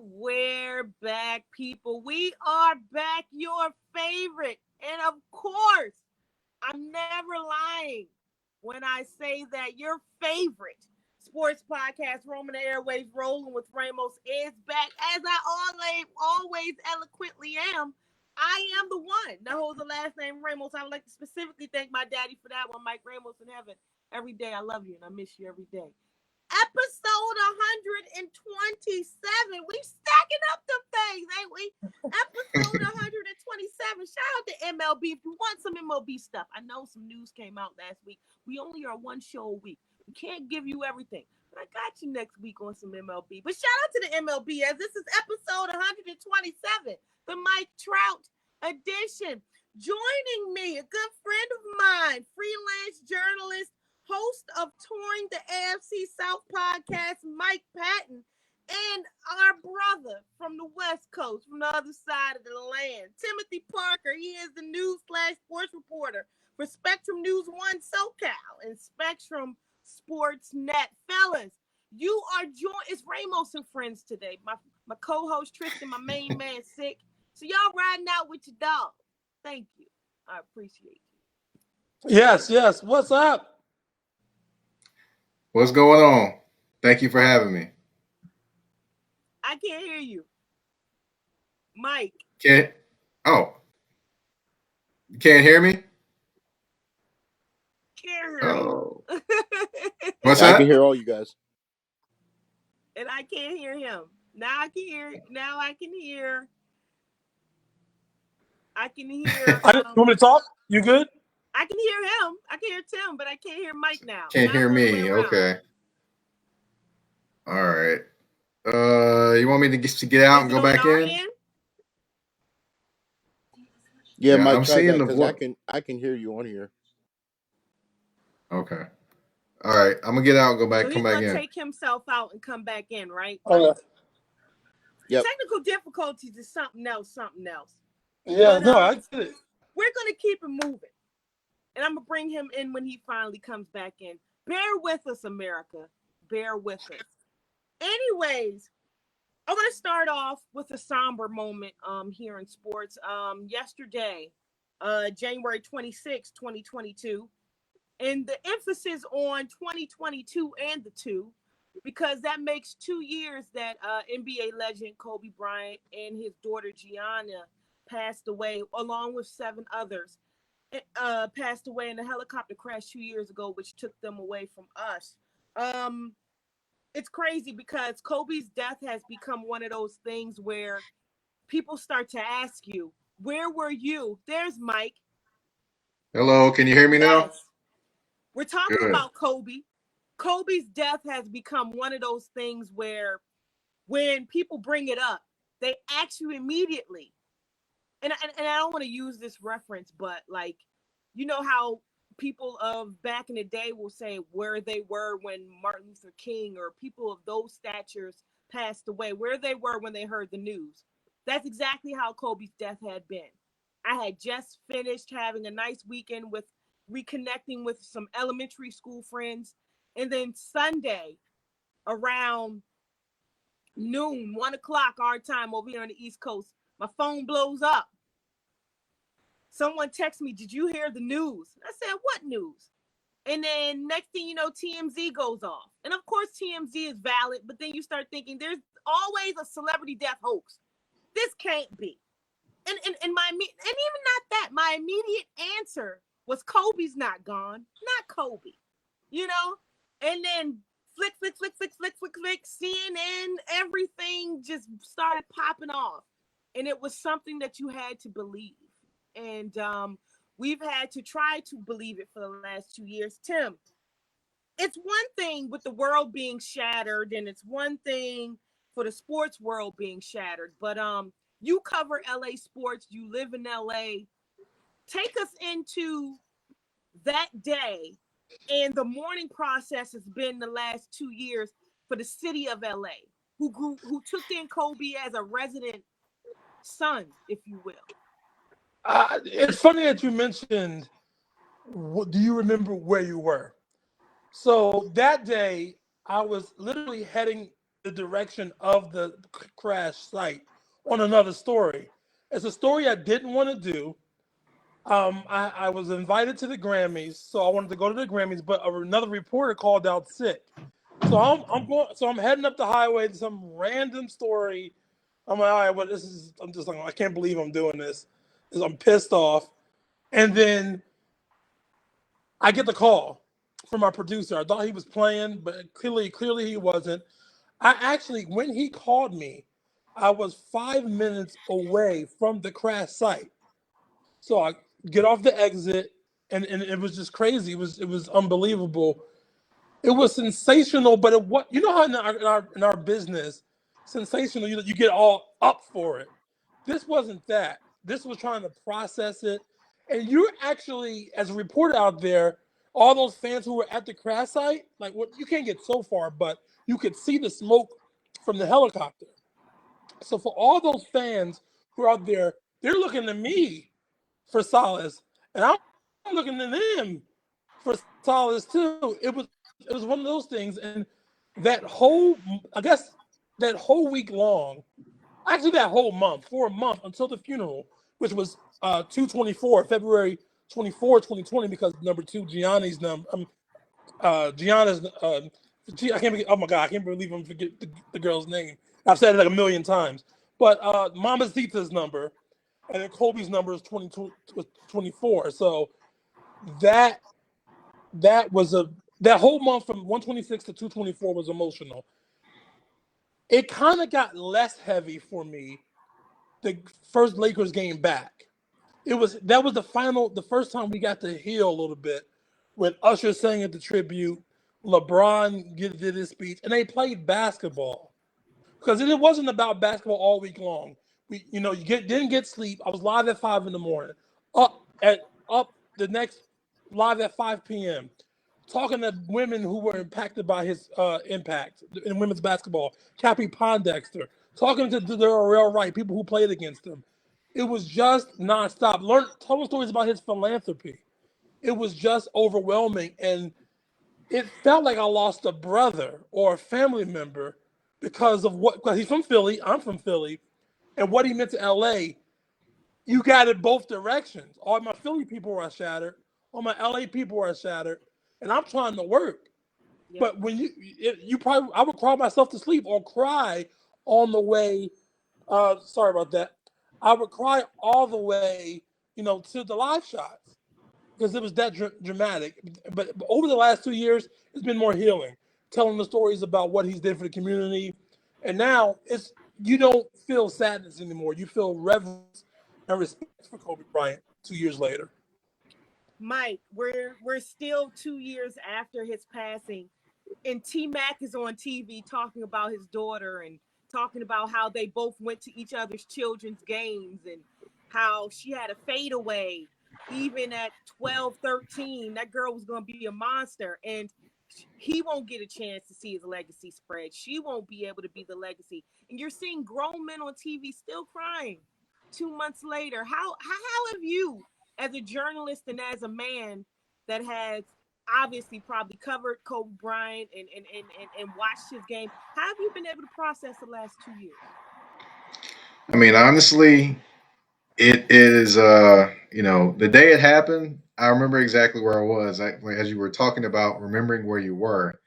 we're back, people. We are back, your favorite. And of course, I'm never lying when I say that your favorite sports podcast, Roaming the Airwaves, Rolling with Ramos, is back. As I always eloquently am, I am the one that holds the last name Ramos. I would like to specifically thank my daddy for that one, Mike Ramos in heaven. Every day I love you and I miss you every day. Episode 127. We stacking up them things, ain't we? Episode 127. Shout out to MLB. If you want some MLB stuff, I know some news came out last week. We only are one show a week. We can't give you everything. But I got you next week on some MLB. But shout out to the MLB, as this is episode 127, the Mike Trout edition. Joining me, a good friend of mine, freelance journalist, host of Touring the AFC South podcast, Mike Patton, and our brother from the West Coast, from the other side of the land, Timothy Parker. He is the news/sports reporter for Spectrum News 1 SoCal and Spectrum Sports Net. Fellas, you are joined. It's Ramos and friends today. My co-host Tristan, my main man, sick. So y'all riding out with your dog. Thank you. I appreciate you. Yes. What's up? What's going on? Thank you for having me. I can't hear you. Mike. You can't hear me? Can't hear Oh. you. What's that? I can hear all you guys. And I can't hear him. Now I can hear. I can hear. You want me to talk? You good? I can hear him. I can hear Tim, but I can't hear Mike now. Can't hear me. Okay. All right. You want me to get out and go back in? Yeah, Mike, I'm try seeing that the because voice. I can hear you on here. Okay. All right. I'm gonna get out and go back. So come back in. He's gonna take himself out and come back in, right? Okay. Yep. Technical difficulties is something else. Yeah, no, I get it. We're gonna keep it moving, and I'm gonna bring him in when he finally comes back in. Bear with us, America. Bear with us. Anyways, I want to start off with a somber moment here in sports. Yesterday, January 26, 2022, and the emphasis on 2022 and the 2, because that makes 2 years that NBA legend Kobe Bryant and his daughter Gianna passed away, along with 7 others. Passed away in a helicopter crash 2 years ago, which took them away from us. It's crazy because Kobe's death has become one of those things where people start to ask you, where were you? There's Mike. Hello, can you hear me now? We're talking about Kobe. Kobe's death has become one of those things where when people bring it up, they ask you immediately. And I don't want to use this reference, but like, you know how people of back in the day will say where they were when Martin Luther King or people of those statures passed away, where they were when they heard the news. That's exactly how Kobe's death had been. I had just finished having a nice weekend with reconnecting with some elementary school friends. And then Sunday around noon, 1 o'clock our time over here on the East Coast, my phone blows up. Someone texts me, did you hear the news? I said, what news? And then next thing you know, TMZ goes off. And of course, TMZ is valid, but then you start thinking there's always a celebrity death hoax. This can't be. And even not that, my immediate answer was Kobe's not gone. Not Kobe. You know? And then flick, CNN, everything just started popping off. And it was something that you had to believe. And we've had to try to believe it for the last 2 years. Tim, it's one thing with the world being shattered, and it's one thing for the sports world being shattered. But you cover LA sports. You live in LA. Take us into that day and the mourning process has been the last 2 years for the city of LA, who took in Kobe as a resident son, if you will. It's funny that you mentioned, do you remember where you were? So that day, I was literally heading the direction of the crash site on another story. It's a story I didn't want to do. I was invited to the Grammys, so I wanted to go to the Grammys, but another reporter called out sick. So I'm heading up the highway to some random story. I'm like, all right, well, this is. I'm just like, I can't believe I'm doing this. 'Cause I'm pissed off. And then I get the call from my producer. I thought he was playing, but clearly he wasn't. I actually, when he called me, I was 5 minutes away from the crash site. So I get off the exit, and it was just crazy. It was unbelievable. It was sensational, but what you know how in our business, sensational, you get all up for it. This wasn't that. This was trying to process it, and you're actually, as a reporter out there, all those fans who were at the crash site, like what you can't get so far, but you could see the smoke from the helicopter. So for all those fans who are out there, they're looking to me for solace, and I'm looking to them for solace too. It was one of those things, and that whole I guess that whole week long, actually that whole month, for a month until the funeral, which was 2/24, February 24, 2020, because number two, Gianna's I can't oh my god, I can't believe I'm forget the girl's name. I've said it like a million times. But Mama Zita's number and then Kobe's number is 24. So that that was a that whole month from 126 to 224 was emotional. It kind of got less heavy for me the first Lakers game back. That was the first time we got to heal a little bit with Usher sang at the tribute, LeBron did his speech, and they played basketball because it wasn't about basketball all week long. Didn't get sleep. I was live at 5 in the morning, up the next live at 5 p.m. talking to women who were impacted by his impact in women's basketball. Cappy Pondexter, talking to the real right people who played against him. It was just nonstop. Telling stories about his philanthropy. It was just overwhelming, and it felt like I lost a brother or a family member because he's from Philly. I'm from Philly, and what he meant to LA. You got it both directions. All my Philly people are shattered. All my LA people are shattered, and I'm trying to work. Yep. But when you probably, I would cry myself to sleep or cry on the way. Sorry about that. I would cry all the way, to the live shots because it was that dramatic. But over the last 2 years, it's been more healing, telling the stories about what he's did for the community, and now you don't feel sadness anymore. You feel reverence and respect for Kobe Bryant 2 years later. Mike, we're still 2 years after his passing, and T Mac is on TV talking about his daughter and talking about how they both went to each other's children's games and how she had a fadeaway. Even at 12, 13, that girl was going to be a monster. And he won't get a chance to see his legacy spread. She won't be able to be the legacy. And you're seeing grown men on TV still crying 2 months later. How have you, as a journalist and as a man that has obviously probably covered Kobe Bryant and watched his game, how have you been able to process the last 2 years? I mean, honestly, it is the day it happened, I remember exactly where I was. As you were talking about remembering where you were,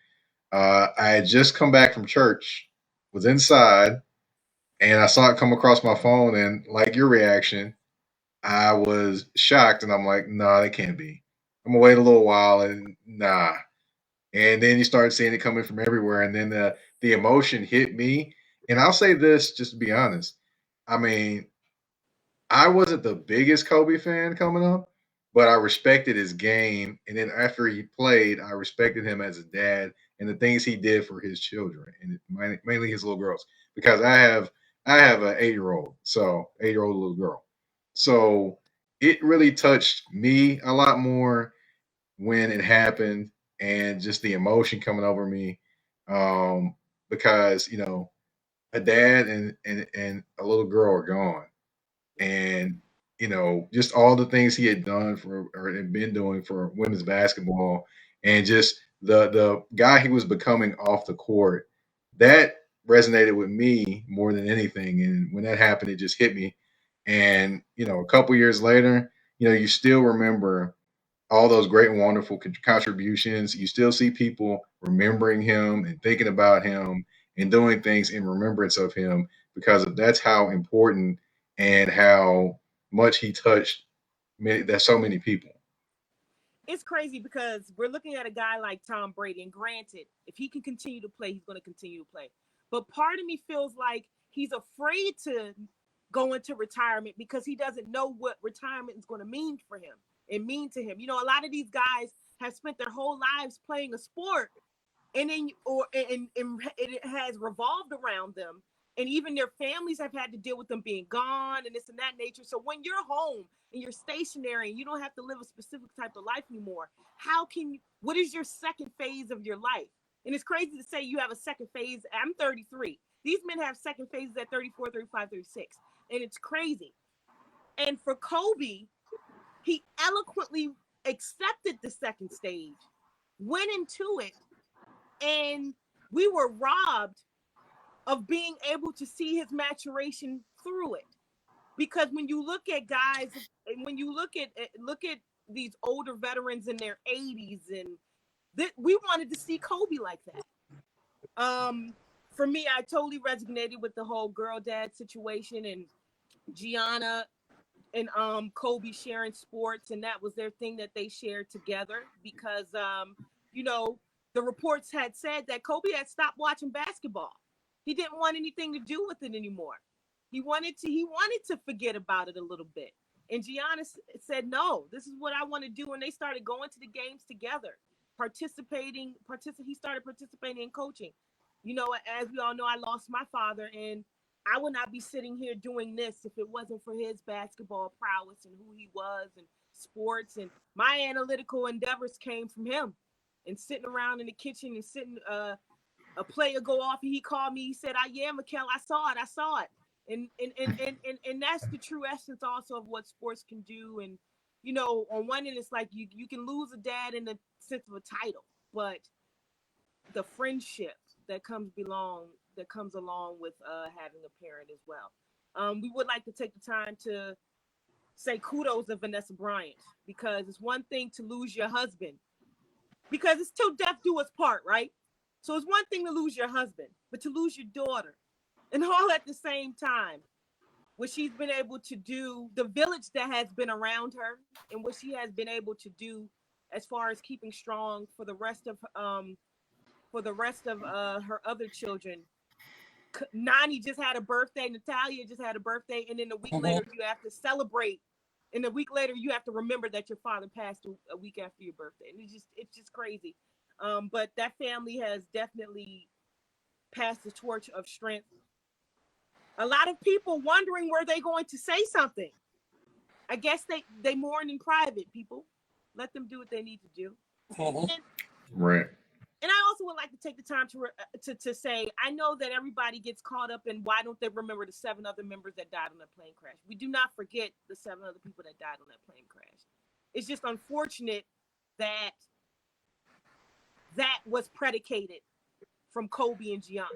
I had just come back from church, was inside, and I saw it come across my phone, and like your reaction, I was shocked, and I'm like, nah, that can't be. I'm gonna wait a little while, and nah. And then you start seeing it coming from everywhere, and then the emotion hit me. And I'll say this, just to be honest. I mean, I wasn't the biggest Kobe fan coming up, but I respected his game. And then after he played, I respected him as a dad and the things he did for his children and mainly his little girls. Because I have an 8-year old, so 8-year old little girl. So it really touched me a lot more when it happened and just the emotion coming over me. Because a dad and a little girl are gone, and just all the things he had done for or had been doing for women's basketball, and just the guy he was becoming off the court. That resonated with me more than anything. And when that happened, it just hit me. And a couple years later, you still remember all those great and wonderful contributions. You still see people remembering him and thinking about him and doing things in remembrance of him because that's how important and how much he touched there's so many people. It's crazy because we're looking at a guy like Tom Brady, and granted, if he can continue to play, he's going to continue to play. But part of me feels like he's afraid to go into retirement because he doesn't know what retirement is going to mean for him and mean to him. A lot of these guys have spent their whole lives playing a sport, and then and it has revolved around them, and even their families have had to deal with them being gone and this and that nature. So when you're home and you're stationary and you don't have to live a specific type of life anymore, what is your second phase of your life? And it's crazy to say you have a second phase. I'm 33. These men have second phases at 34, 35, 36. And it's crazy. And for Kobe, he eloquently accepted the second stage, went into it, and we were robbed of being able to see his maturation through it. Because when you look at guys, and when you look at these older veterans in their 80s, and we wanted to see Kobe like that. For me, I totally resonated with the whole girl dad situation, and Gianna and Kobe sharing sports, and that was their thing that they shared together because the reports had said that Kobe had stopped watching basketball. He didn't want anything to do with it anymore. He wanted to forget about it a little bit. And Gianna said, "No, this is what I want to do." And they started going to the games together, participating. He started participating in coaching. As we all know, I lost my father, and I would not be sitting here doing this if it wasn't for his basketball prowess and who he was and sports. And my analytical endeavors came from him. And sitting around in the kitchen and sitting a player go off and he called me. He said, yeah, Mikkel, I saw it. And that's the true essence also of what sports can do. And on one end, it's like you can lose a dad in the sense of a title, but the friendship that comes along with having a parent as well. We would like to take the time to say kudos to Vanessa Bryant, because it's one thing to lose your husband, because it's till death do us part, right? So it's one thing to lose your husband, but to lose your daughter, and all at the same time, what she's been able to do, the village that has been around her, and what she has been able to do as far as keeping strong for the rest of her other children. Nani just had a birthday. Natalia just had a birthday, and then a week later you have to celebrate. And a week later you have to remember that your father passed a week after your birthday. And it's just crazy. But that family has definitely passed the torch of strength. A lot of people wondering, were they going to say something? I guess they mourn in private. People, let them do what they need to do. Right. And I also would like to take the time to say, I know that everybody gets caught up in why don't they remember the 7 other members that died on that plane crash. We do not forget the 7 other people that died on that plane crash. It's just unfortunate that was predicated from Kobe and Gianna.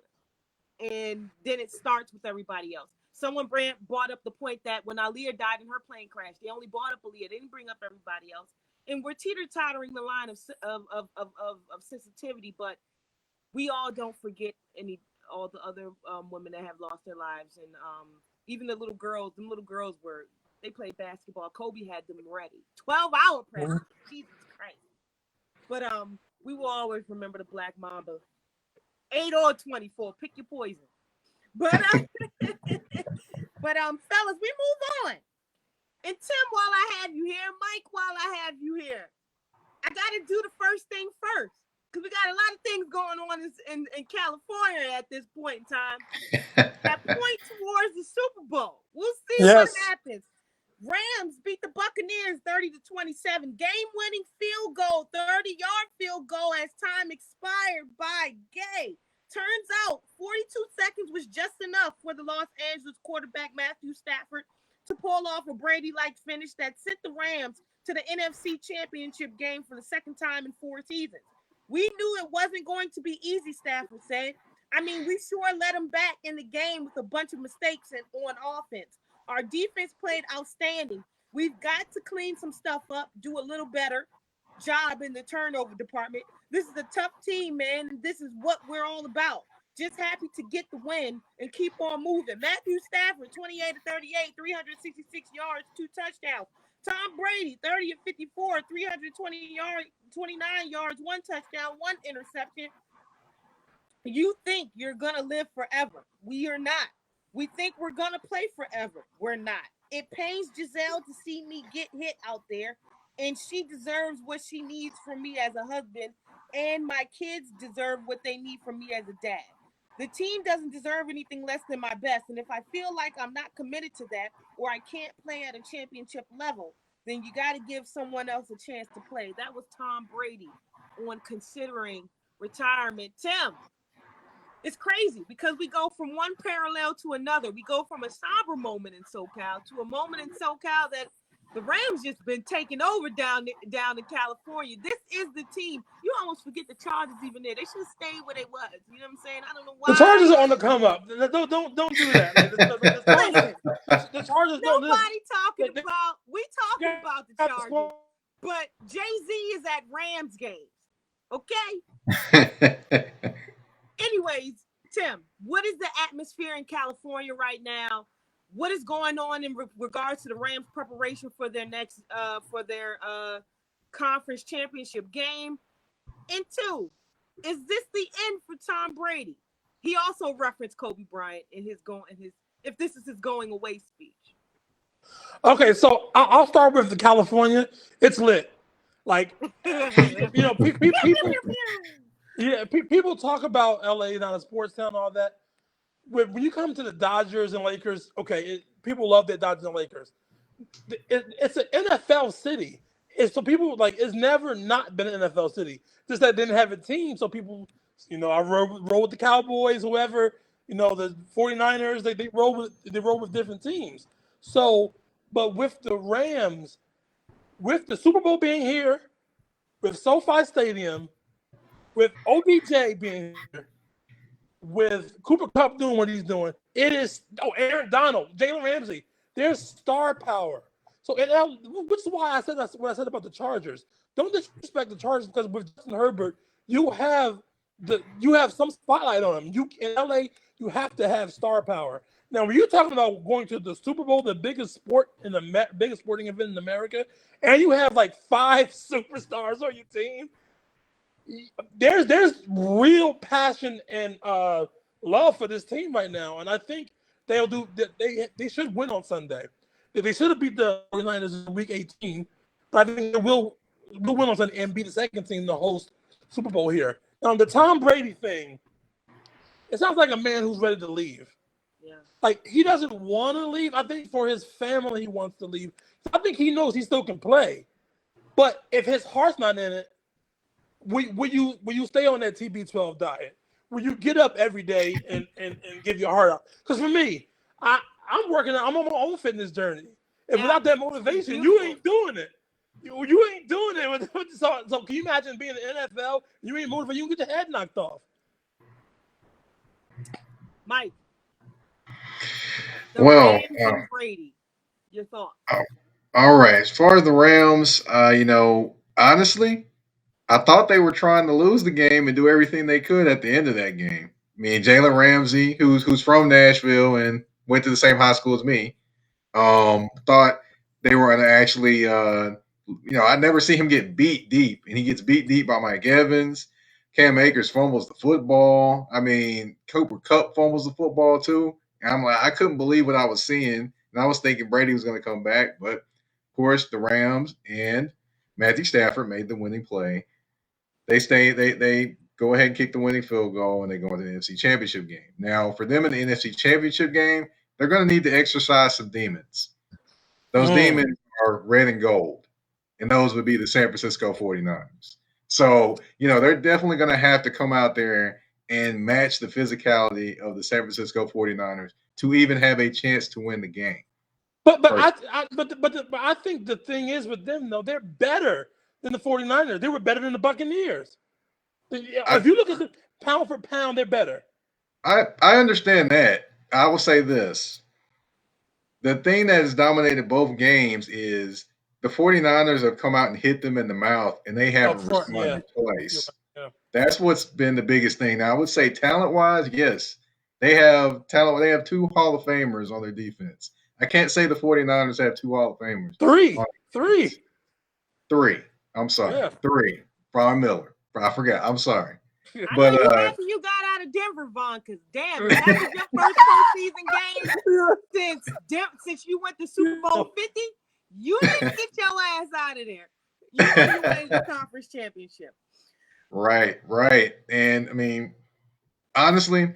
And then it starts with everybody else. Someone brought up the point that when Aaliyah died in her plane crash, they only brought up Aaliyah. They didn't bring up everybody else. And we're teeter-tottering the line of sensitivity, but we all don't forget all the other women that have lost their lives, and even the little girls. Them little girls they played basketball. Kobe had them ready. 12-hour practice. Jesus Christ! But we will always remember the Black Mamba. 8 or 24. Pick your poison. But fellas, we move on. And Tim, while I have you here, Mike, while I have you here, I got to do the first thing first, because we got a lot of things going on in California at this point in time that point towards the Super Bowl. We'll see what happens. Rams beat the Buccaneers 30-27. Game-winning field goal, 30-yard field goal as time expired by Gay. Turns out 42 seconds was just enough for the Los Angeles quarterback Matthew Stafford to pull off a Brady-like finish that sent the Rams to the NFC Championship game for the second time in 4 seasons. We knew it wasn't going to be easy, Stafford said. I mean, we sure let them back in the game with a bunch of mistakes on offense. Our defense played outstanding. We've got to clean some stuff up, do a little better job in the turnover department. This is a tough team, man, and this is what we're all about. Just happy to get the win and keep on moving. Matthew Stafford, 28 to 38, 366 yards, 2 touchdowns. Tom Brady, 30 of 54, 320 yards, 29 yards, 1 touchdown, 1 interception. You think you're going to live forever. We are not. We think we're going to play forever. We're not. It pains Giselle to see me get hit out there, and she deserves what she needs from me as a husband, and my kids deserve what they need from me as a dad. The team doesn't deserve anything less than my best, and if I feel like I'm not committed to that or I can't play at a championship level, then you got to give someone else a chance to play. That was Tom Brady on considering retirement. Tim, it's crazy because we go from one parallel to another. We go from a somber moment in SoCal to a moment in SoCal that the Rams just been taking over down in California. This is the team. You almost forget the Chargers even there. They should have stayed where they was. You know what I'm saying? I don't know The why. Chargers are on the come up. Don't do that. Like the Chargers, Listen, the Chargers don't. nobody talking They about. We talking got about the the Chargers, squad. but Jay-Z is at Rams games. Okay. Anyways, Tim, what is the atmosphere in California right now? What is going on in regards to the Rams' preparation for their next conference championship game? And 2, is this the end for Tom Brady? He also referenced Kobe Bryant in his if this is his going away speech. Okay, so I'll start with the California. It's lit. Like people. Yeah, people talk about LA not a sports town and all that. When you come to the Dodgers and Lakers, okay, people love their Dodgers and Lakers. It's an NFL city. So people it's never not been an NFL city. Just that it didn't have a team, so people, I roll with the Cowboys, whoever, the 49ers, they roll with different teams. So, but with the Rams, with the Super Bowl being here, with SoFi Stadium, with OBJ being here, with Cooper Kupp doing what he's doing, it is Aaron Donald, Jalen Ramsey. There's star power. So which is why I said that's what I said about the Chargers. Don't disrespect the Chargers because with Justin Herbert, you have some spotlight on him. You in LA, you have to have star power. Now, when you're talking about going to the Super Bowl, the biggest sport in the biggest sporting event in America, and you have 5 superstars on your team, there's real passion and love for this team right now, and I think they'll do. They should win on Sunday. They should have beat the 49ers in Week 18, but I think they will win on Sunday and be the second team to host Super Bowl here. Now, the Tom Brady thing, it sounds like a man who's ready to leave. Yeah. He doesn't want to leave. I think for his family, he wants to leave. I think he knows he still can play, but if his heart's not in it, will you stay on that TB12 diet? Will you get up every day and give your heart out? Because for me, I'm working. I'm on my own fitness journey, and without that motivation, you ain't doing it. You ain't doing it. So can you imagine being in the NFL? You ain't motivated. You can get your head knocked off. Mike. Well, Rams and Brady. Your thoughts? All right. As far as the Rams, honestly, I thought they were trying to lose the game and do everything they could at the end of that game. I mean, Jalen Ramsey, who's from Nashville and went to the same high school as me, thought they were going to actually, I never see him get beat deep, and he gets beat deep by Mike Evans. Cam Akers fumbles the football. I mean, Cooper Kupp fumbles the football too. And I'm like, I couldn't believe what I was seeing, and I was thinking Brady was going to come back, but of course, the Rams and Matthew Stafford made the winning play. They go ahead and kick the winning field goal, and they go into the NFC Championship game. Now, for them in the NFC Championship game, they're going to need to exercise some demons. Those demons are red and gold, and those would be the San Francisco 49ers. So, they're definitely going to have to come out there and match the physicality of the San Francisco 49ers to even have a chance to win the game. But I think the thing is with them, though, they're better than the 49ers. They were better than the Buccaneers. If you look at the pound for pound, they're better. I understand that. I will say this. The thing that has dominated both games is the 49ers have come out and hit them in the mouth, and they Up haven't front, yeah. responded twice. Yeah. That's what's been the biggest thing. Now, I would say talent-wise, yes, they have talent. They have two Hall of Famers on their defense. I can't say the 49ers have two Hall of Famers. Three. on Three. defense. Three. I'm sorry. Yeah. Three. Brian Miller. I forgot. I'm sorry. I But know you happy you got out of Denver, Vaughn, because damn, if that was your first postseason game since you went to Super Bowl 50, you didn't get your ass out of there. You know you made the conference championship. Right. And I mean, honestly,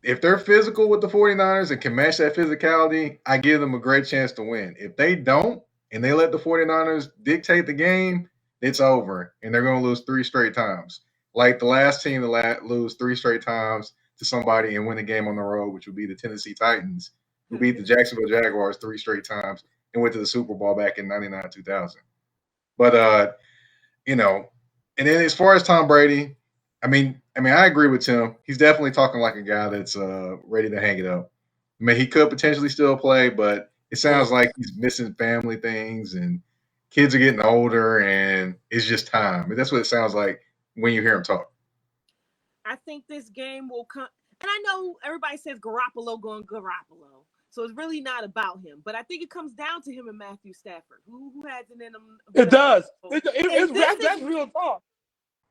if they're physical with the 49ers and can match that physicality, I give them a great chance to win. If they don't and they let the 49ers dictate the game, it's over. And they're going to lose 3 straight times. Like the last team to lose 3 straight times to somebody and win a game on the road, which would be the Tennessee Titans, who beat the Jacksonville Jaguars 3 straight times and went to the Super Bowl back in 99-2000. But, you know, and then as far as Tom Brady, I mean, I agree with Tim. He's definitely talking like a guy that's ready to hang it up. I mean, he could potentially still play, but it sounds like he's missing family things and kids are getting older, and it's just time. I mean, that's what it sounds like when you hear him talk. I think this game will come, and I know everybody says Garoppolo going Garoppolo, so it's really not about him. But I think it comes down to him and Matthew Stafford, who has it in him. It does. That's real talk.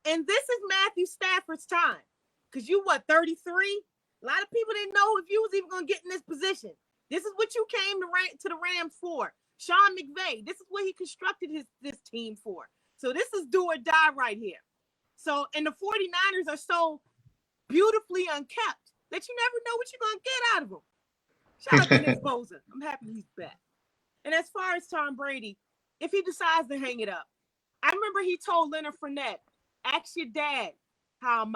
And this is Matthew Stafford's time. Because you, 33? A lot of people didn't know if you was even going to get in this position. This is what you came to the Rams for. Sean McVay, this is what he constructed this team for. So this is do or die right here. So, and the 49ers are so beautifully unkept that you never know what you're going to get out of them. Shout out to Nick Bosa. I'm happy he's back. And as far as Tom Brady, if he decides to hang it up, I remember he told Leonard Fournette, ask your dad what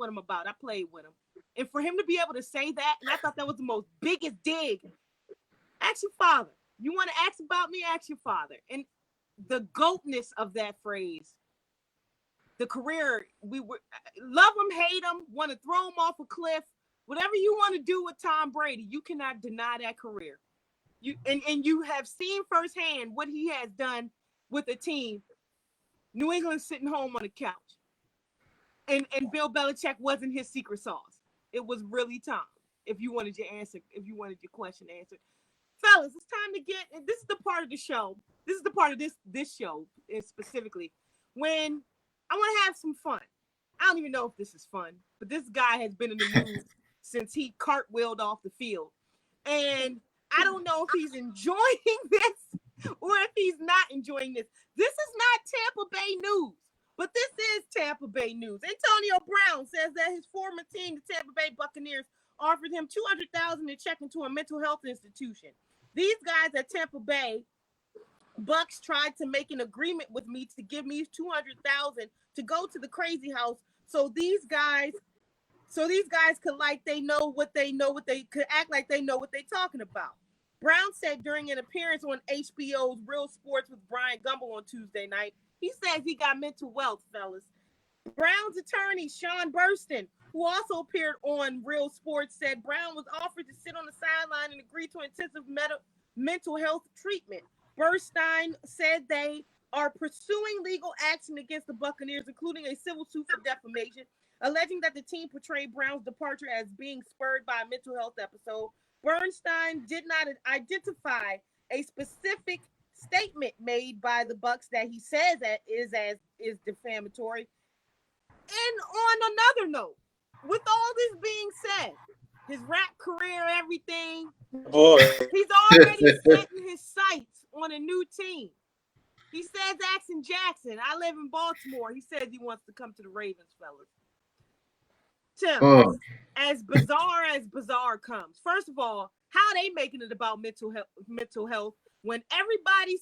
I'm about. I played with him. And for him to be able to say that, and I thought that was the most biggest dig. Ask your father. You want to ask about me? Ask your father. And the goatness of that phrase, the career, we were love him, hate him, want to throw him off a cliff, whatever you want to do with Tom Brady, you cannot deny that career. And you have seen firsthand what he has done with a team. New England sitting home on the couch. And Bill Belichick wasn't his secret sauce. It was really Tom. If you wanted your question answered. Fellas, it's time to get, and this is the part of the show. This is the part of this show specifically. When I want to have some fun. I don't even know if this is fun, but this guy has been in the news since he cartwheeled off the field. And I don't know if he's enjoying this or if he's not enjoying this. This is not Tampa Bay news, but this is Tampa Bay news. Antonio Brown says that his former team, the Tampa Bay Buccaneers, offered him $200,000 to check into a mental health institution. These guys at Tampa Bay Bucks tried to make an agreement with me to give me $200,000 to go to the crazy house. So these guys could could act like they know what they're talking about. Brown said during an appearance on HBO's Real Sports with Brian Gumbel on Tuesday night, he says he got mental wealth, fellas. Brown's attorney, Sean Burston, who also appeared on Real Sports, said Brown was offered to sit on the sideline and agree to intensive mental health treatment. Burstein said they are pursuing legal action against the Buccaneers, including a civil suit for defamation, alleging that the team portrayed Brown's departure as being spurred by a mental health episode. Bernstein did not identify a specific statement made by the Bucks that he says that is defamatory. And on another note, with all this being said, his rap career, everything, Boy, he's already setting his sights on a new team. He says Jackson Jackson. I live in Baltimore. He says he wants to come to the Ravens, fellas. Tim, as bizarre comes. First of all, how are they making it about mental health when everybody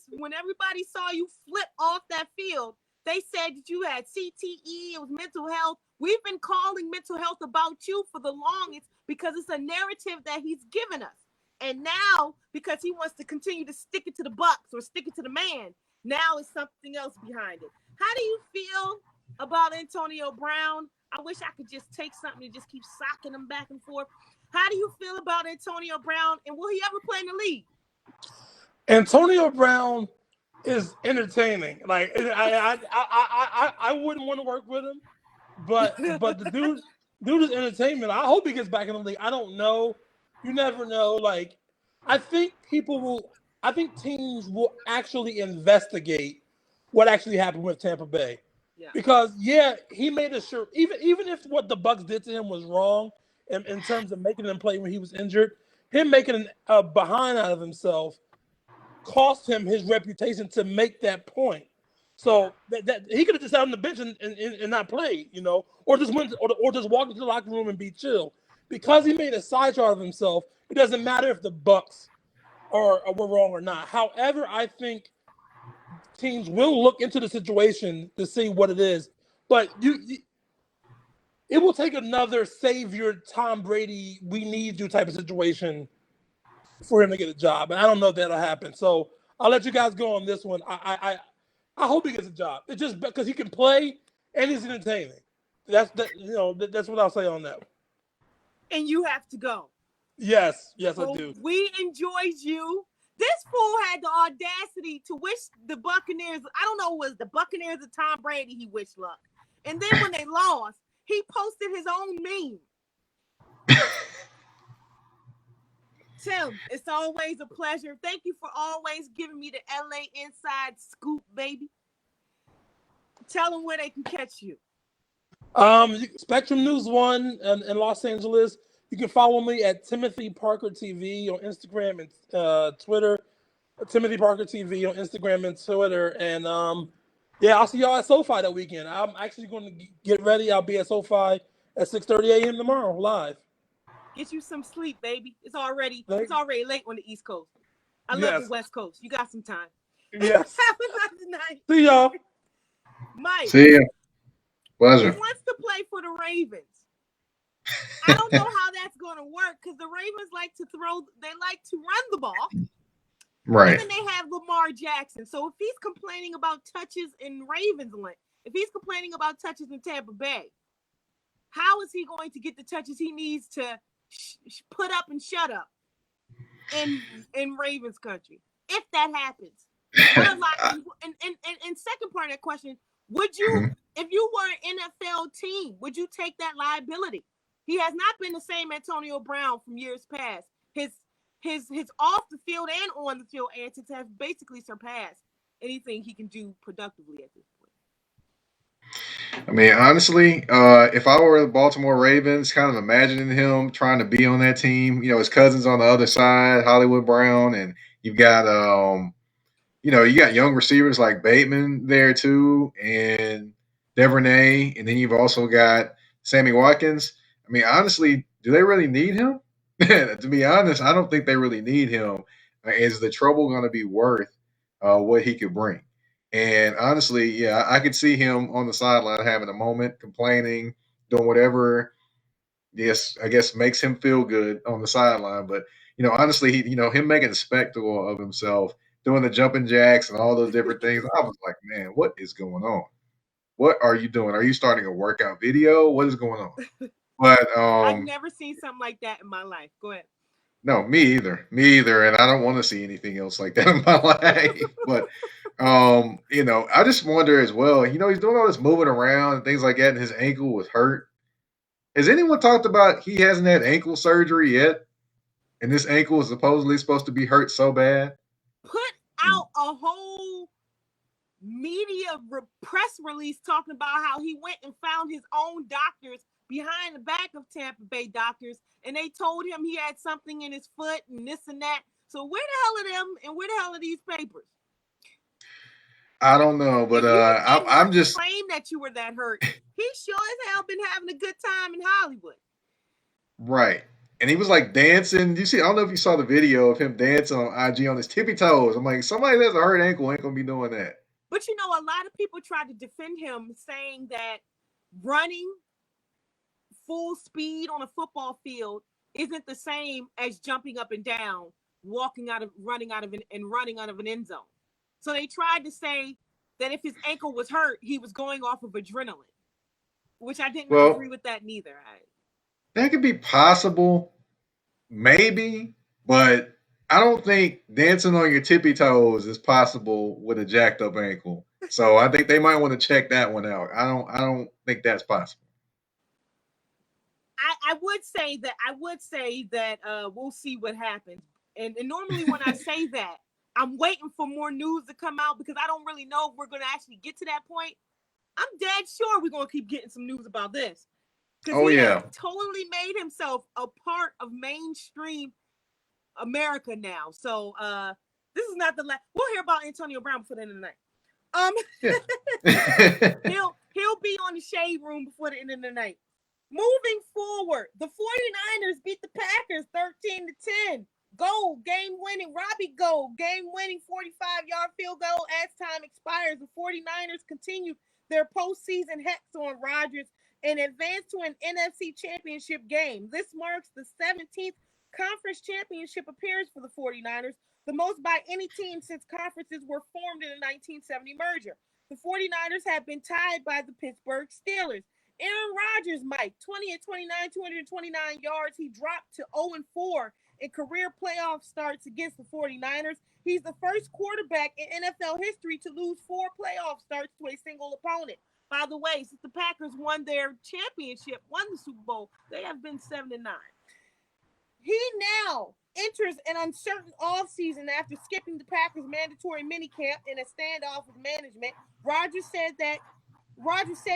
saw you flip off that field? They said that you had CTE, it was mental health. We've been calling mental health about you for the longest because it's a narrative that he's given us. And now, because he wants to continue to stick it to the Bucks or stick it to the man, now it's something else behind it. How do you feel about Antonio Brown? I wish I could just take something and just keep socking them back and forth. How do you feel about Antonio Brown, and will he ever play in the league? Antonio Brown is entertaining. Like I wouldn't want to work with him, but the dude is entertainment. I hope he gets back in the league. I don't know. You never know. Like I think people will. I think teams will actually investigate what actually happened with Tampa Bay, Yeah. because yeah, he made a sure. Even if what the Bucks did to him was wrong in terms of making him play when he was injured, him making a behind out of himself cost him his reputation to make that point. Yeah. So that he could have just sat on the bench and not played, or just went or just walked into the locker room and be chill. Because he made a sideshow of himself, it doesn't matter if the Bucks were wrong or not. However, I think teams will look into the situation to see what it is. But it will take another savior Tom Brady, we need you type of situation for him to get a job, and I don't know if that'll happen. So I'll let you guys go on this one. I hope he gets a job. It's just because he can play and he's entertaining. That's what I'll say on that. And you have to go. Yes, well, I do. We enjoyed you. This fool had the audacity to wish the Buccaneers, I don't know, was the Buccaneers or Tom Brady he wished luck. And then when they lost, he posted his own meme. Tim, it's always a pleasure. Thank you for always giving me the LA inside scoop, baby. Tell them where they can catch you. Spectrum News 1 in Los Angeles. You can follow me at Timothy Parker TV on Instagram and Twitter. Timothy Parker TV on Instagram and Twitter. And I'll see y'all at SoFi that weekend. I'm actually going to get ready. I'll be at SoFi at 6:30 a.m. tomorrow live. Get you some sleep, baby. It's already late on the East Coast. I love the West Coast. You got some time. Yes. Have a nice night. See y'all. Mike. See ya. Pleasure. He wants to play for the Ravens. I don't know how that's going to work because the Ravens like to run the ball. Right. And then they have Lamar Jackson. So if he's complaining about touches in Ravensland, if he's complaining about touches in Tampa Bay, how is he going to get the touches he needs to put up and shut up in Ravens country? If that happens. And second part of that question, would you, if you were an NFL team, would you take that liability? He has not been the same Antonio Brown from years past. His off the field and on the field antics have basically surpassed anything he can do productively at this point. I mean, honestly, if I were the Baltimore Ravens, kind of imagining him trying to be on that team, his cousins on the other side, Hollywood Brown, and you've got you got young receivers like Bateman there too, and Devernay, and then you've also got Sammy Watkins. I mean, honestly, do they really need him? To be honest, I don't think they really need him. Is the trouble going to be worth what he could bring? And honestly, yeah, I could see him on the sideline having a moment, complaining, doing whatever. Yes, I guess makes him feel good on the sideline. But honestly, him making a spectacle of himself, doing the jumping jacks and all those different things. I was like, man, what is going on? What are you doing? Are you starting a workout video? What is going on? But I've never seen something like that in my life. Go ahead. No, me either. Me either. And I don't want to see anything else like that in my life. But I just wonder as well, he's doing all this moving around and things like that, and his ankle was hurt. Has anyone talked about he hasn't had ankle surgery yet? And this ankle is supposedly supposed to be hurt so bad? Put out a whole media press release talking about how he went and found his own doctors behind the back of Tampa Bay doctors, and they told him he had something in his foot and this and that. So where the hell are them and where the hell are these papers? I don't know, but I'm just claim that you were that hurt. He sure as hell been having a good time in Hollywood. Right. And he was like dancing. I don't know if you saw the video of him dancing on IG on his tippy toes. I'm like, somebody that's a hurt ankle ain't gonna be doing that. But a lot of people tried to defend him, saying that running full speed on a football field isn't the same as jumping up and down, running out of an end zone. So they tried to say that if his ankle was hurt, he was going off of adrenaline. which I didn't agree Well, with that neither. that could be possible, maybe, but I don't think dancing on your tippy toes is possible with a jacked up ankle. So I think they might want to check that one out. I don't think that's possible. I would say that we'll see what happens. And normally when I say that, I'm waiting for more news to come out because I don't really know if we're going to actually get to that point. I'm dead sure we're going to keep getting some news about this because Oh he has yeah. totally made himself a part of mainstream America now. So this is not the last. We'll hear about Antonio Brown before the end of the night. Yeah. He'll be on the shade room before the end of the night. Moving forward, the 49ers beat the Packers 13-10. Goal, game-winning, Robbie Gold, game-winning 45-yard field goal as time expires. The 49ers continue their postseason hex on Rodgers and advance to an NFC championship game. This marks the 17th conference championship appearance for the 49ers, the most by any team since conferences were formed in the 1970 merger. The 49ers have been tied by the Pittsburgh Steelers. Aaron Rodgers, Mike, 20 and 29, 229 yards. He dropped to 0-4 in career playoff starts against the 49ers. He's the first quarterback in NFL history to lose 4 playoff starts to a single opponent. By the way, since the Packers won their championship, won the Super Bowl, they have been 7-9. He now enters an uncertain offseason after skipping the Packers' mandatory minicamp in a standoff with management. Rodgers said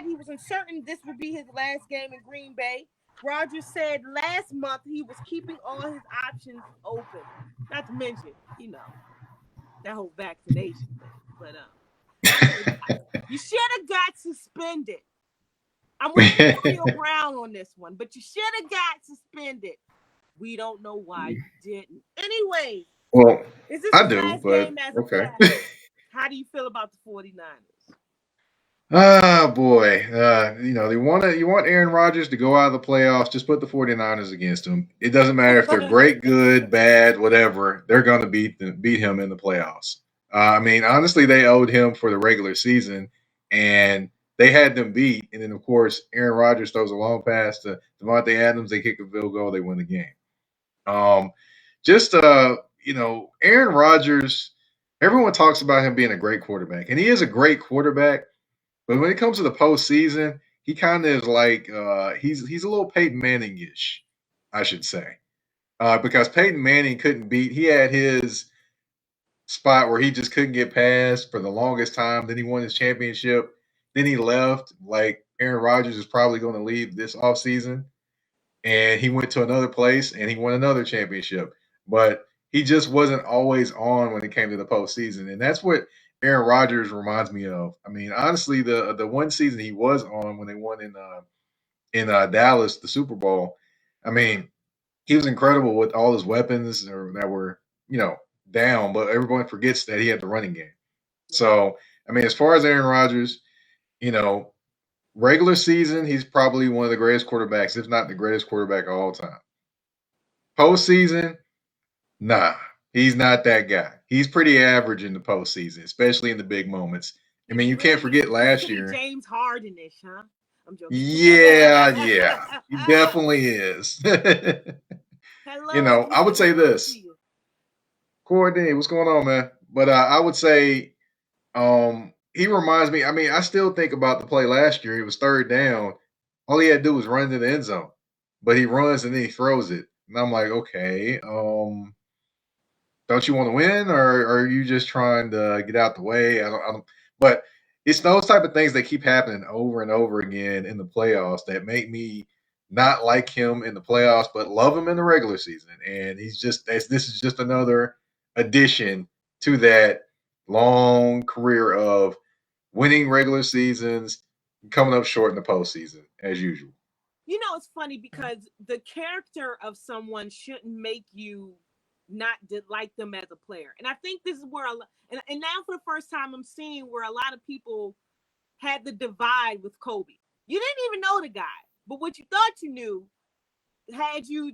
he was uncertain this would be his last game in Green Bay. Rodgers said last month he was keeping all his options open. Not to mention, that whole vaccination thing. But you should have got suspended. I'm with Antonio Brown on this one, but you should have got suspended. We don't know why you didn't. Anyway, Well, is this I his do, last but game as a okay. Packer? How do you feel about the 49ers? Ah, boy. You want Aaron Rodgers to go out of the playoffs, just put the 49ers against him. It doesn't matter if they're great, good, bad, whatever. They're going to beat him in the playoffs. I mean, honestly, they owed him for the regular season, and they had them beat. And then, of course, Aaron Rodgers throws a long pass to Devontae Adams. They kick a field goal. They win the game. Um, just Aaron Rodgers. Everyone talks about him being a great quarterback, and he is a great quarterback. But when it comes to the postseason, he kind of is like he's a little Peyton Manning-ish, I should say, because Peyton Manning couldn't beat. He had his spot where he just couldn't get past for the longest time. Then he won his championship. Then he left. Like Aaron Rodgers is probably going to leave this offseason, and he went to another place and he won another championship. But he just wasn't always on when it came to the postseason, and that's what Aaron Rodgers reminds me of. I mean, honestly, the one season he was on when they won in Dallas the Super Bowl, I mean, he was incredible with all his weapons that were down, but everyone forgets that he had the running game. Yeah. So I mean, as far as Aaron Rodgers, you know, regular season he's probably one of the greatest quarterbacks, if not the greatest quarterback of all time. Postseason, nah, he's not that guy. He's pretty average in the postseason, especially in the big moments. I mean, you can't forget He's last pretty year. James Harden-ish, huh? I'm joking. Yeah, he definitely is. Hello, I would say hello to this, you. Courtney, what's going on, man? But I would say he reminds me. I mean, I still think about the play last year. He was third down. All he had to do was run into the end zone, but he runs and then he throws it, and I'm like, okay, don't you want to win, or are you just trying to get out the way? I don't. But it's those type of things that keep happening over and over again in the playoffs that make me not like him in the playoffs, but love him in the regular season. And this is just another addition to that long career of winning regular seasons, coming up short in the postseason as usual. It's funny because the character of someone shouldn't make you not like them as a player. And I think this is where and now for the first time I'm seeing where a lot of people had the divide with Kobe. You didn't even know the guy, but what you thought you knew had to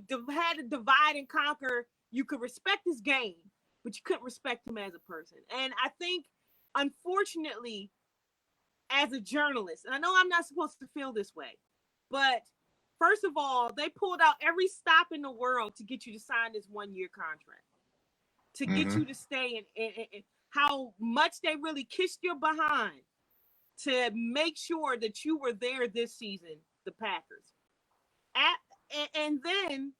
divide and conquer. You could respect his game, but you couldn't respect him as a person. And I think, unfortunately, as a journalist, and I know I'm not supposed to feel this way, but first of all, they pulled out every stop in the world to get you to sign this 1-year contract, to get Mm-hmm. you to stay, and how much they really kissed your behind to make sure that you were there this season, the Packers. And then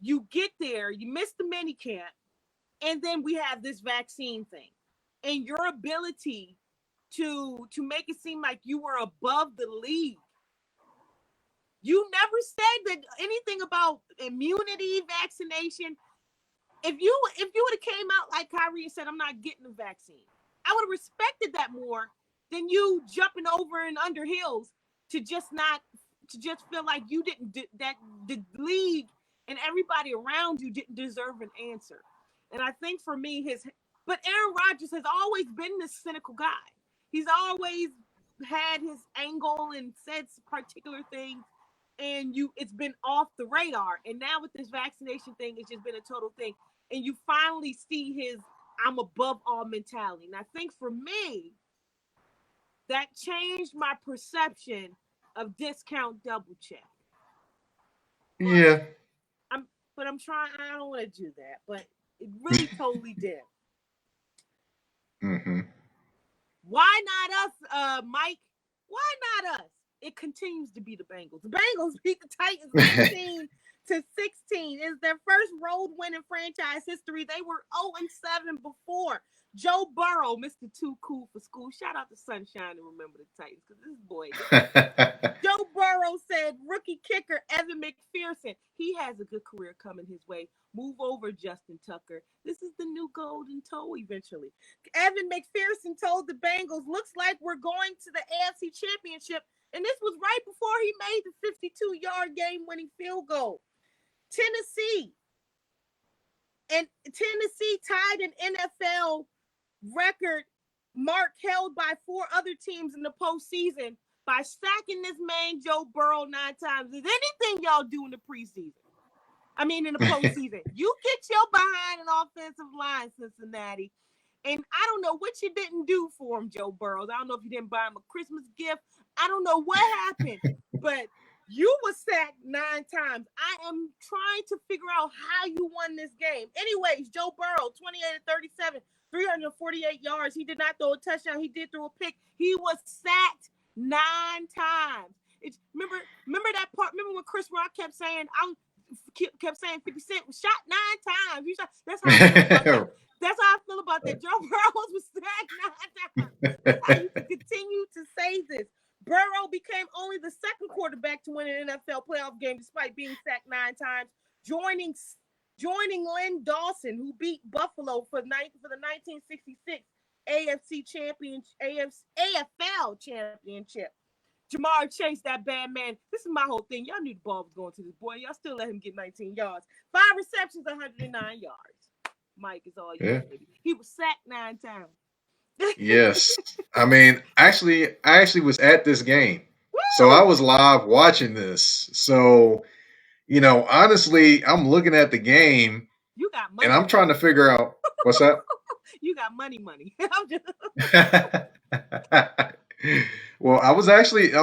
you get there, you miss the mini camp, and then we have this vaccine thing, and your ability to make it seem like you were above the league. You never said that anything about immunity, vaccination. If you would have came out like Kyrie and said, "I'm not getting the vaccine," I would have respected that more than you jumping over and under hills to just feel like you didn't that the league and everybody around you didn't deserve an answer. And I think for me, but Aaron Rodgers has always been this cynical guy. He's always had his angle and said particular things, and it's been off the radar. And now with this vaccination thing, it's just been a total thing. And you finally see his "I'm above all" mentality. And I think for me, that changed my perception of discount double check. Yeah. I'm trying. I don't want to do that, but it really totally did. Mm-hmm. Why not us, Mike? Why not us? It continues to be the Bengals. The Bengals beat the Titans 19-16. It's their first road win in franchise history. They were 0-7 before. Joe Burrow, Mr. Too Cool for School. Shout out to Sunshine and remember the Titans, because this boy. Joe Burrow said rookie kicker Evan McPherson, he has a good career coming his way. Move over, Justin Tucker. This is the new golden toe eventually. Evan McPherson told the Bengals, "Looks like we're going to the AFC Championship." And this was right before he made the 52-yard game-winning field goal. Tennessee tied an NFL record mark held by 4 other teams in the postseason by sacking this man Joe Burrow 9 times. Is anything y'all do in the preseason? I mean, in the postseason. You get your behind an offensive line, Cincinnati. And I don't know what you didn't do for him, Joe Burrow. I don't know if you didn't buy him a Christmas gift. I don't know what happened, but you were sacked 9 times. I am trying to figure out how you won this game. Anyways, Joe Burrow, 28-37, 348 yards. He did not throw a touchdown. He did throw a pick. He was sacked 9 times. Remember that part? Remember when Chris Rock kept saying 50 Cent was shot 9 times? That's how I feel about that. That's how I feel about that. Joe Burrow was sacked 9 times. That's how you can continue to say this. Burrow became only the second quarterback to win an NFL playoff game despite being sacked 9 times, joining Len Dawson, who beat Buffalo for the 1966 AFL championship. Jamar Chase, that bad man. This is my whole thing. Y'all knew the ball was going to this boy. Y'all still let him get 19 yards. 5 receptions, 109 yards. Mike is all you, baby. He was sacked 9 times. Yes. I mean, I actually was at this game. Woo! So I was live watching this. So, honestly, I'm looking at the game. You got money. And I'm trying to figure out what's that? You got money. Well, I was actually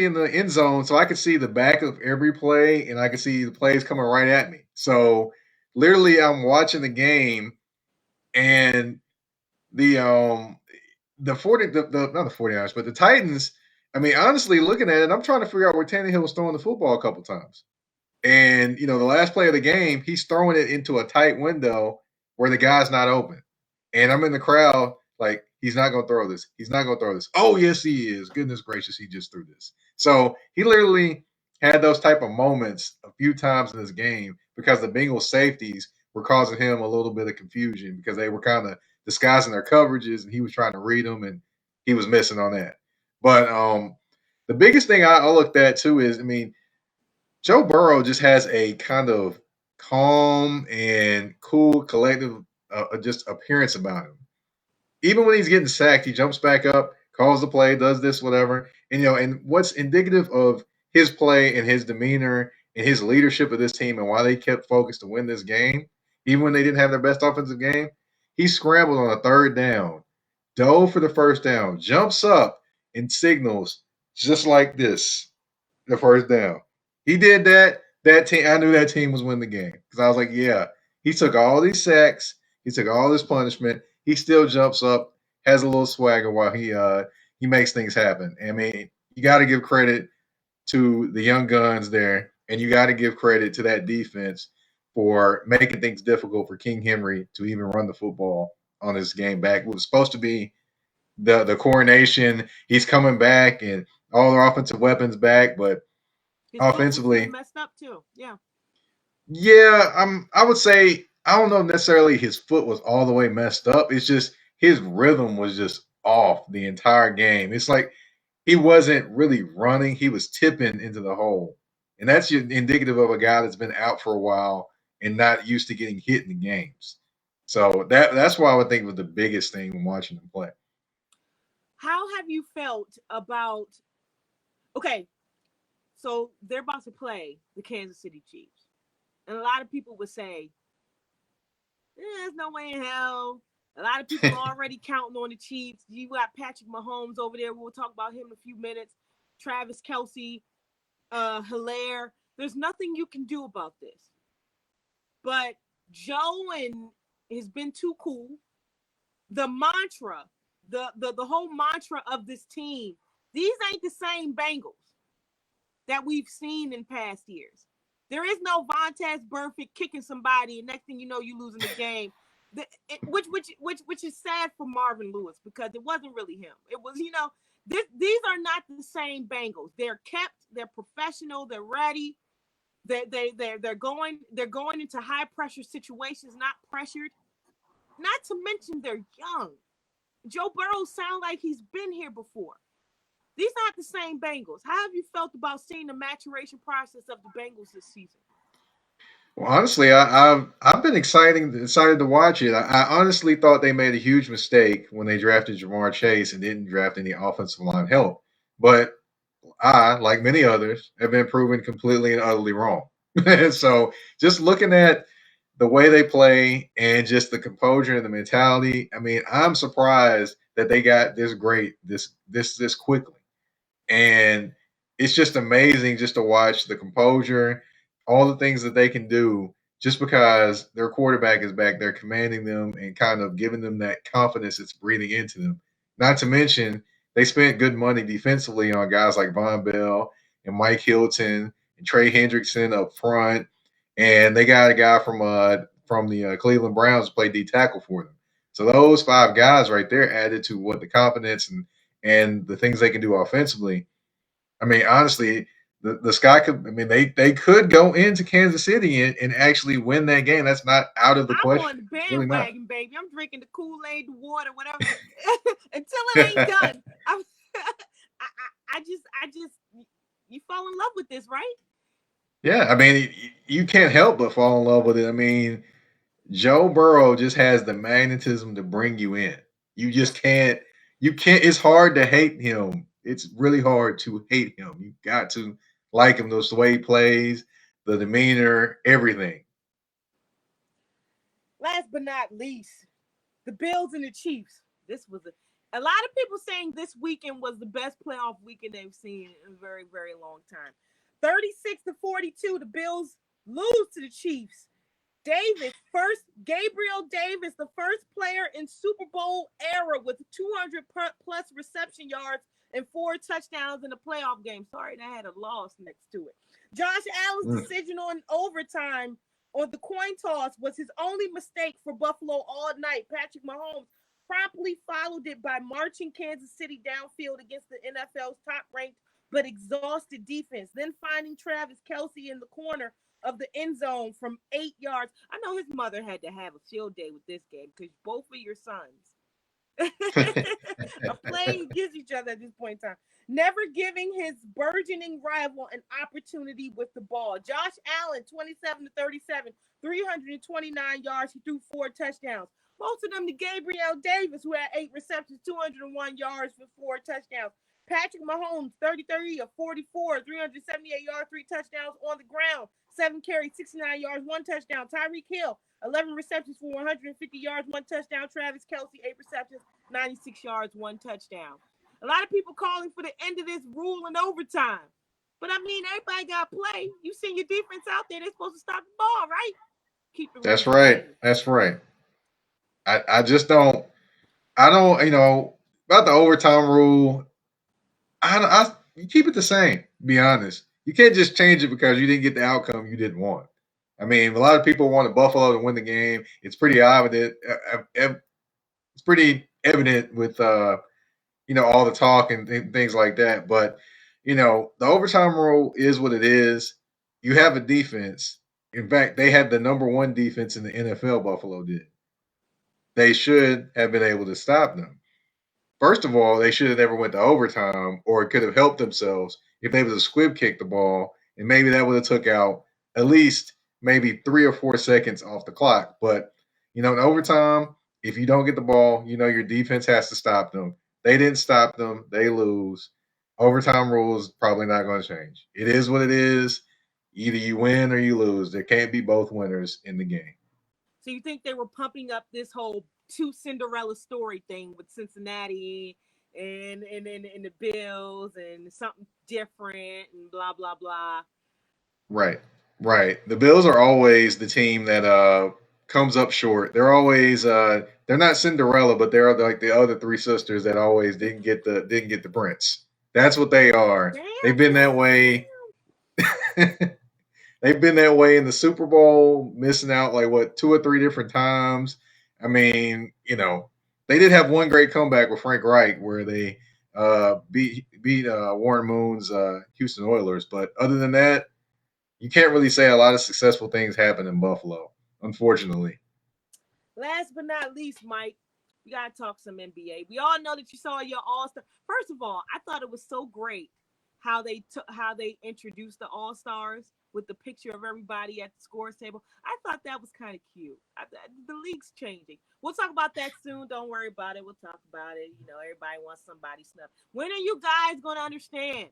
in the end zone, so I could see the back of every play, and I could see the plays coming right at me. So literally, I'm watching the game, and the 49ers, but the Titans. I mean, honestly, looking at it, I'm trying to figure out where Tannehill was throwing the football a couple times. And the last play of the game, he's throwing it into a tight window where the guy's not open. And I'm in the crowd like, he's not going to throw this. He's not going to throw this. Oh, yes, he is. Goodness gracious, he just threw this. So he literally had those type of moments a few times in this game because the Bengals safeties were causing him a little bit of confusion because they were kind of disguising their coverages, and he was trying to read them, and he was missing on that. But the biggest thing I looked at, too, is, I mean, Joe Burrow just has a kind of calm and cool, collective just appearance about him. Even when he's getting sacked, he jumps back up, calls the play, does this, whatever. And, and what's indicative of his play and his demeanor and his leadership of this team and why they kept focused to win this game, even when they didn't have their best offensive game, he scrambled on a 3rd down, dove for the 1st down, jumps up, and signals just like this the first down. He did that. That team, I knew that team was winning the game because I was like, yeah, he took all these sacks, he took all this punishment, he still jumps up, has a little swagger while he makes things happen. I mean, you got to give credit to the young guns there, and you got to give credit to that defense for making things difficult for King Henry to even run the football on this game back. It was supposed to be the coronation. He's coming back and all their offensive weapons back, but His foot was offensively, getting messed up too. Yeah. yeah, I would say I don't know necessarily his foot was all the way messed up. It's just his rhythm was just off the entire game. It's like he wasn't really running; he was tipping into the hole, and that's indicative of a guy that's been out for a while and not used to getting hit in the games. So that's why I would think was the biggest thing when watching him play. How have you felt about? Okay, so they're about to play the Kansas City Chiefs, and a lot of people would say, "There's no way in hell." A lot of people are already counting on the Chiefs. You got Patrick Mahomes over there. We'll talk about him in a few minutes. Travis Kelsey, Hilaire. There's nothing you can do about this. But Joe and has been too cool. The mantra, the whole mantra of this team, these ain't the same Bengals that we've seen in past years. There is no Vontaze Burfict kicking somebody, and next thing you know, you losing the game. Which is sad for Marvin Lewis because it wasn't really him. It was, these are not the same Bengals. They're kept, they're professional, they're ready. They're going into high pressure situations, not pressured. Not to mention they're young. Joe Burrow sounds like he's been here before. These aren't the same Bengals. How have you felt about seeing the maturation process of the Bengals this season? Well, honestly, I've been excited to watch it. I honestly thought they made a huge mistake when they drafted Jamar Chase and didn't draft any offensive line help. But I, like many others, have been proven completely and utterly wrong. So just looking at the way they play and just the composure and the mentality, I mean, I'm surprised that they got this great this quickly. And it's just amazing just to watch the composure, all the things that they can do just because their quarterback is back there commanding them and kind of giving them that confidence that's breathing into them. Not to mention, they spent good money defensively on guys like Von Bell and Mike Hilton and Trey Hendrickson up front. And they got a guy from the Cleveland Browns to play D tackle for them. So those five guys right there added to what the confidence and the things they can do offensively. I mean, honestly, the sky could. I mean, they could go into Kansas City and actually win that game. That's not out of the I'm on question. the It's really not. bandwagon, baby. I'm drinking the Kool-Aid, the water, whatever, until it ain't done. I just, you fall in love with this, right? Yeah, I mean, you can't help but fall in love with it. I mean, Joe Burrow just has the magnetism to bring you in. You Yeah. just can't. You can't. It's hard to hate him. It's really hard to hate him. You got to like him. The way he plays, the demeanor, everything. Last but not least, the Bills and the Chiefs. This was a lot of people saying this weekend was the best playoff weekend they've seen in a very, very long time. 36-42, the Bills lose to the Chiefs. Gabriel Davis, the first player in Super Bowl era with 200 plus reception yards and 4 touchdowns in a playoff game. Sorry, that had a loss next to it. Josh Allen's Mm. decision on overtime on the coin toss was his only mistake for Buffalo all night. Patrick Mahomes promptly followed it by marching Kansas City downfield against the NFL's top-ranked but exhausted defense, then finding Travis Kelsey in the corner of the end zone from 8 yards. I know his mother had to have a field day with this game because both of your sons are playing against each other at this point in time. Never giving his burgeoning rival an opportunity with the ball. Josh Allen, 27-37, 329 yards. He threw 4 touchdowns. Most of them to Gabriel Davis, who had 8 receptions, 201 yards with 4 touchdowns. Patrick Mahomes, 33 of 44, 378 yards, 3 touchdowns on the ground. 7 carries, 69 yards, 1 touchdown. Tyreek Hill, 11 receptions for 150 yards, 1 touchdown. Travis Kelsey, 8 receptions, 96 yards, 1 touchdown. A lot of people calling for the end of this rule in overtime. But I mean, everybody got to play. You send your defense out there, they're supposed to stop the ball, right? Keep it That's real, right. Steve. That's right. I just don't. I don't. About the overtime rule. You keep it the same. Be honest. You can't just change it because you didn't get the outcome you didn't want. I mean, a lot of people wanted Buffalo to win the game. It's pretty evident. It's pretty evident with all the talk and things like that. But the overtime rule is what it is. You have a defense. In fact, they had the number one defense in the NFL. Buffalo did. They should have been able to stop them. First of all, they should have never went to overtime, or it could have helped themselves if they would have squib kicked the ball, and maybe that would have took out at least maybe 3 or 4 seconds off the clock. But in overtime, if you don't get the ball, your defense has to stop them. They didn't stop them; they lose. Overtime rules probably not going to change. It is what it is. Either you win or you lose. There can't be both winners in the game. So you think they were pumping up this whole two Cinderella story thing with Cincinnati and the Bills and something different and blah blah blah. Right. Right. The Bills are always the team that comes up short. They're always they're not Cinderella, but they're like the other three sisters that always didn't get the prince. That's what they are. Damn, They've been that way. They've been that way in the Super Bowl, missing out like what 2 or 3 different times. I mean, they did have one great comeback with Frank Reich where they beat Warren Moon's Houston Oilers, but other than that, you can't really say a lot of successful things happen in Buffalo, unfortunately. Last but not least, Mike, we gotta talk some NBA. We all know that you saw your All Star. First of all, I thought it was so great how they introduced the All Stars with the picture of everybody at the scores table. I thought that was kind of cute. The league's changing. We'll talk about that soon. Don't worry about it. We'll talk about it. Everybody wants somebody snubbed. When are you guys gonna understand?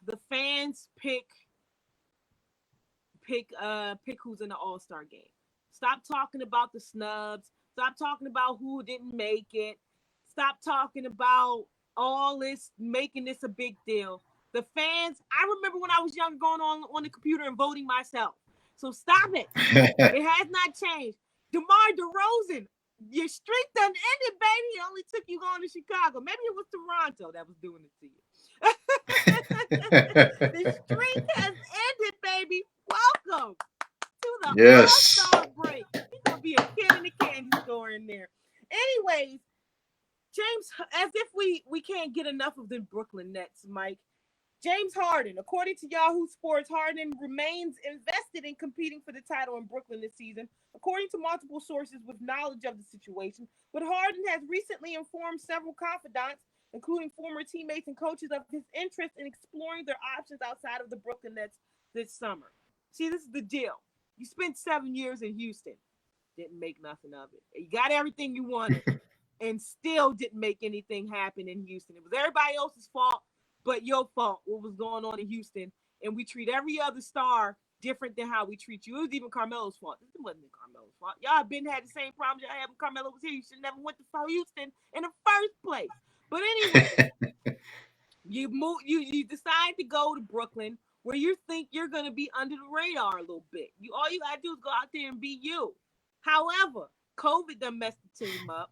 The fans pick who's in the All-Star game. Stop talking about the snubs. Stop talking about who didn't make it. Stop talking about all this, making this a big deal. The fans, I remember when I was young going on the computer and voting myself. So stop it. It has not changed. DeMar DeRozan, your streak done ended, baby. It only took you going to Chicago. Maybe it was Toronto that was doing it to you. The streak has ended, baby. Welcome to the Yes. All-Star break. He's going to be a kid in the candy store in there. Anyways, James, as if we can't get enough of the Brooklyn Nets, Mike. James Harden, according to Yahoo Sports, Harden remains invested in competing for the title in Brooklyn this season, according to multiple sources with knowledge of the situation. But Harden has recently informed several confidants, including former teammates and coaches, of his interest in exploring their options outside of the Brooklyn Nets this summer. See, this is the deal. You spent 7 years in Houston, didn't make nothing of it. You got everything you wanted, and still didn't make anything happen in Houston. It was everybody else's fault, but your fault, what was going on in Houston. And we treat every other star different than how we treat you. It was even Carmelo's fault. It wasn't Carmelo's fault. Y'all have been had the same problems y'all had when Carmelo was here. You should never went to Houston in the first place. But anyway, you decide to go to Brooklyn where you think you're gonna be under the radar a little bit. All you gotta do is go out there and be you. However, COVID done messed the team up.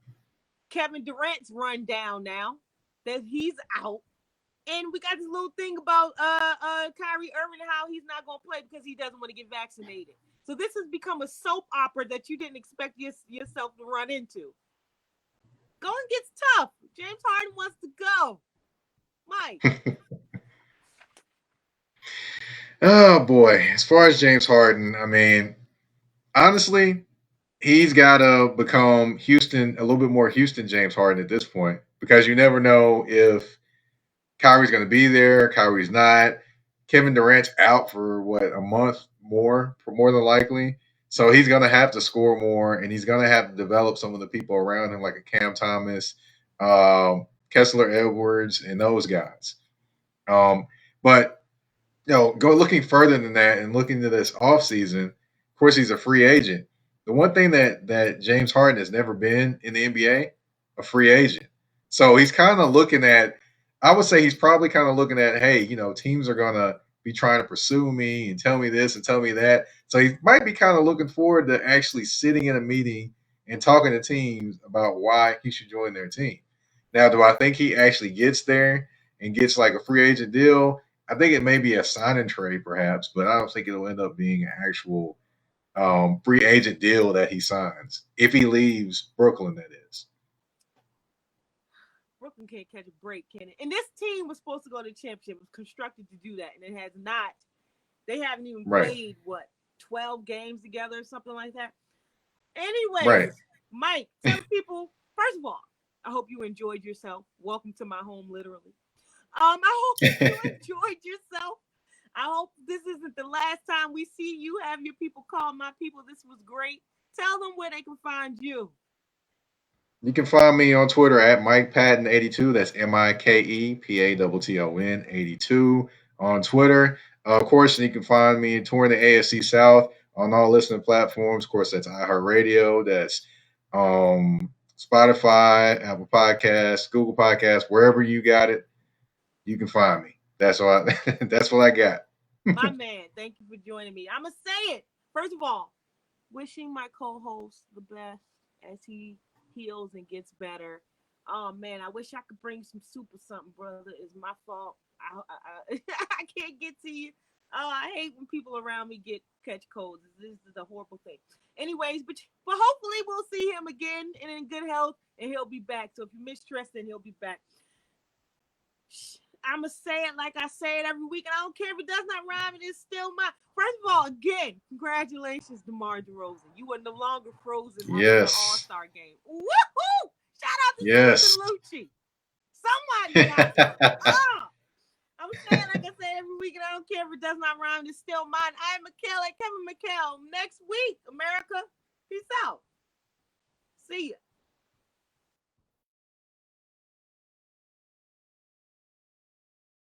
Kevin Durant's run down now that he's out. And we got this little thing about Kyrie Irving and how he's not going to play because he doesn't want to get vaccinated. So this has become a soap opera that you didn't expect yourself to run into. Going gets tough. James Harden wants to go. Mike. Oh boy, as far as James Harden, I mean, honestly, he's got to become a little bit more Houston James Harden at this point because you never know if Kyrie's going to be there. Kyrie's not. Kevin Durant's out for a month more than likely. So he's going to have to score more, and he's going to have to develop some of the people around him, like a Cam Thomas, Kessler Edwards, and those guys. But go looking further than that and looking to this offseason, of course, he's a free agent. The one thing that James Harden has never been in the NBA, a free agent. So he's kind of looking at, I would say he's probably kind of looking at, hey, teams are going to be trying to pursue me and tell me this and tell me that. So he might be kind of looking forward to actually sitting in a meeting and talking to teams about why he should join their team. Now, do I think he actually gets there and gets like a free agent deal? I think it may be a sign and trade perhaps, but I don't think it'll end up being an actual free agent deal that he signs if he leaves Brooklyn, that is. Brooklyn can't catch a break, can it? And this team was supposed to go to the championship. It was constructed to do that, and it has not. They haven't even Right. played 12 games together or something like that. Right. Anyways, Mike, tell people first of all, I hope you enjoyed yourself. Welcome to my home, literally. I hope you enjoyed yourself. I hope this isn't the last time we see you. Have your people call my people. This was great. Tell them where they can find you. You can find me on Twitter at Mike Patton82. That's MikePatton 82 on Twitter. Of course, you can find me touring the AFC South on all listening platforms. Of course, that's iHeartRadio, that's Spotify, Apple Podcasts, Google Podcasts, wherever you got it, you can find me. That's what that's what I got. My man, thank you for joining me. I'm going to say it. First of all, wishing my co-host the best as he heals and gets better. Oh man, I wish I could bring some soup or something, brother. It's my fault. I can't get to you. Oh, I hate when people around me catch colds. This is a horrible thing. Anyways, but hopefully we'll see him again and in good health, and he'll be back. So if you miss Tristan, he'll be back. I'ma say it like I say it every week, and I don't care if it does not rhyme. It is still mine. First of all, again, congratulations, DeMar DeRozan. You are no longer frozen after the Yes. All-Star game. Woohoo! Shout out to Yes. Susan Lucci. Somebody got her. Oh, I'm saying like I say every week, and I don't care if it does not rhyme. It's still mine. I am Mikhail and Kevin McHale. Next week, America. Peace out.